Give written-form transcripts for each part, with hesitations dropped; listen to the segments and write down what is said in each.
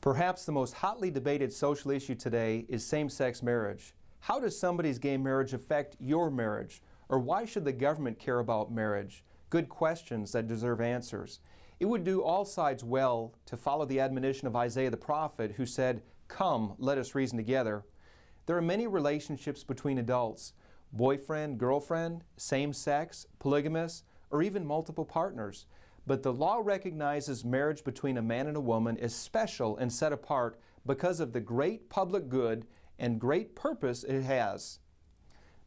Perhaps the most hotly debated social issue today is same-sex marriage. How does somebody's gay marriage affect your marriage? Or why should the government care about marriage? Good questions that deserve answers. It would do all sides well to follow the admonition of Isaiah the prophet, who said, "Come, let us reason together." There are many relationships between adults: boyfriend, girlfriend, same-sex, polygamous, or even multiple partners. But the law recognizes marriage between a man and a woman as special and set apart because of the great public good and great purpose it has.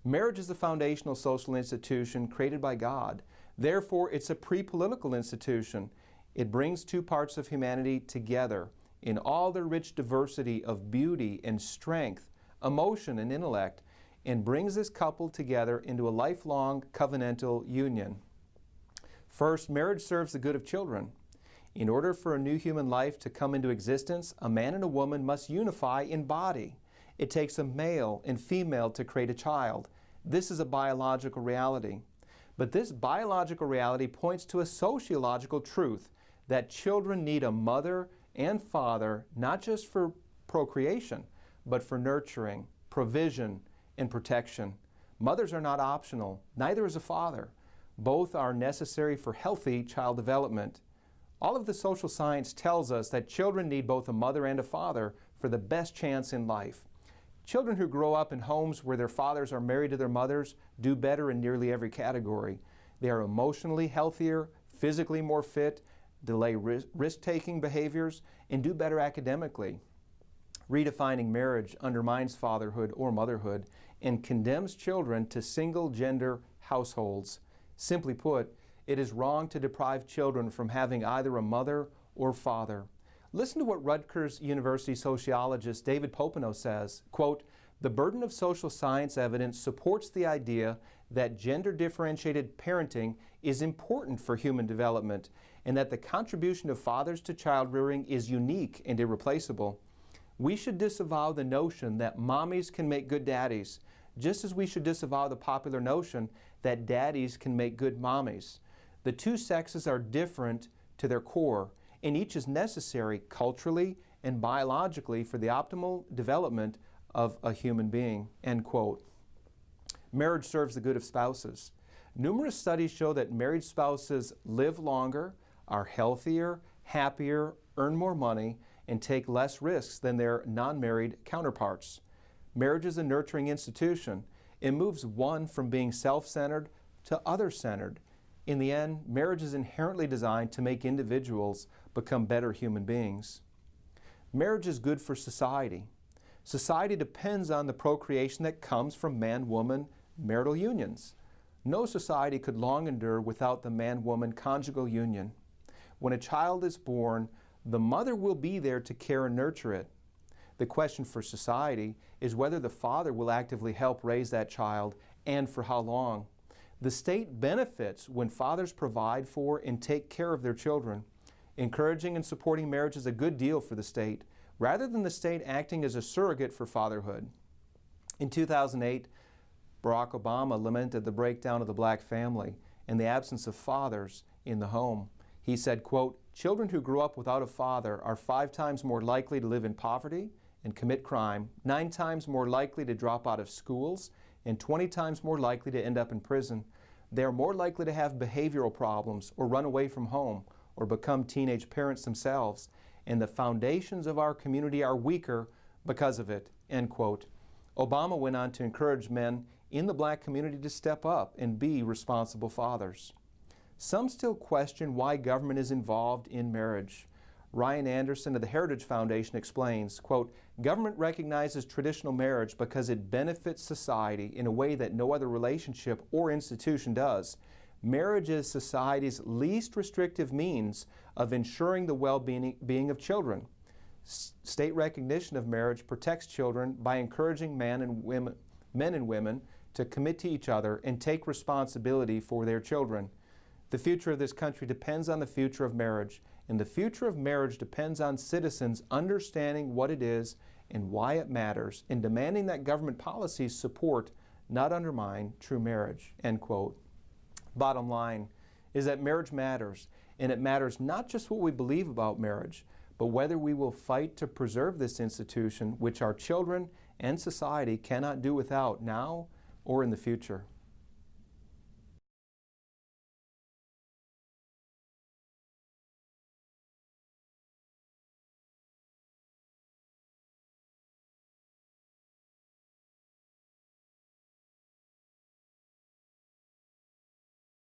Marriage is the foundational social institution created by God. Therefore, it's a pre-political institution. It brings two parts of humanity together in all their rich diversity of beauty and strength, emotion and intellect, and brings this couple together into a lifelong covenantal union. First, marriage serves the good of children. In order for a new human life to come into existence, a man and a woman must unify in body. It takes a male and female to create a child. This is a biological reality. But this biological reality points to a sociological truth that children need a mother and father, not just for procreation, but for nurturing, provision, and protection. Mothers are not optional, neither is a father. Both are necessary for healthy child development. All of the social science tells us that children need both a mother and a father for the best chance in life. Children who grow up in homes where their fathers are married to their mothers do better in nearly every category. They are emotionally healthier, physically more fit, delay risk-taking behaviors, and do better academically. Redefining marriage undermines fatherhood or motherhood and condemns children to single-gender households. Simply put, it is wrong to deprive children from having either a mother or father. Listen to what Rutgers University sociologist David Popenoe says, quote, "The burden of social science evidence supports the idea that gender-differentiated parenting is important for human development and that the contribution of fathers to child rearing is unique and irreplaceable. We should disavow the notion that mommies can make good daddies, just as we should disavow the popular notion that daddies can make good mommies. The two sexes are different to their core, and each is necessary culturally and biologically for the optimal development of a human being," end quote. Marriage serves the good of spouses. Numerous studies show that married spouses live longer, are healthier, happier, earn more money, and take less risks than their non-married counterparts. Marriage is a nurturing institution. It moves one from being self-centered to other-centered. In the end, marriage is inherently designed to make individuals become better human beings. Marriage is good for society. Society depends on the procreation that comes from man-woman marital unions. No society could long endure without the man-woman conjugal union. When a child is born, the mother will be there to care and nurture it. The question for society is whether the father will actively help raise that child and for how long. The state benefits when fathers provide for and take care of their children. Encouraging and supporting marriage is a good deal for the state, rather than the state acting as a surrogate for fatherhood. In 2008, Barack Obama lamented the breakdown of the black family and the absence of fathers in the home. He said, quote, "Children who grow up without a father are 5 times more likely to live in poverty and commit crime, 9 times more likely to drop out of schools, and 20 times more likely to end up in prison. They are more likely to have behavioral problems or run away from home or become teenage parents themselves, and the foundations of our community are weaker because of it," end quote. Obama went on to encourage men in the black community to step up and be responsible fathers. Some still question why government is involved in marriage. Ryan Anderson of the Heritage Foundation explains, quote, "Government recognizes traditional marriage because it benefits society in a way that no other relationship or institution does. Marriage is society's least restrictive means of ensuring the well-being of children. State recognition of marriage protects children by encouraging men and women to commit to each other and take responsibility for their children. The future of this country depends on the future of marriage, and the future of marriage depends on citizens understanding what it is and why it matters, and demanding that government policies support, not undermine, true marriage," end quote. Bottom line is that marriage matters, and it matters not just what we believe about marriage, but but whether we will fight to preserve this institution, which our children and society cannot do without now or in the future.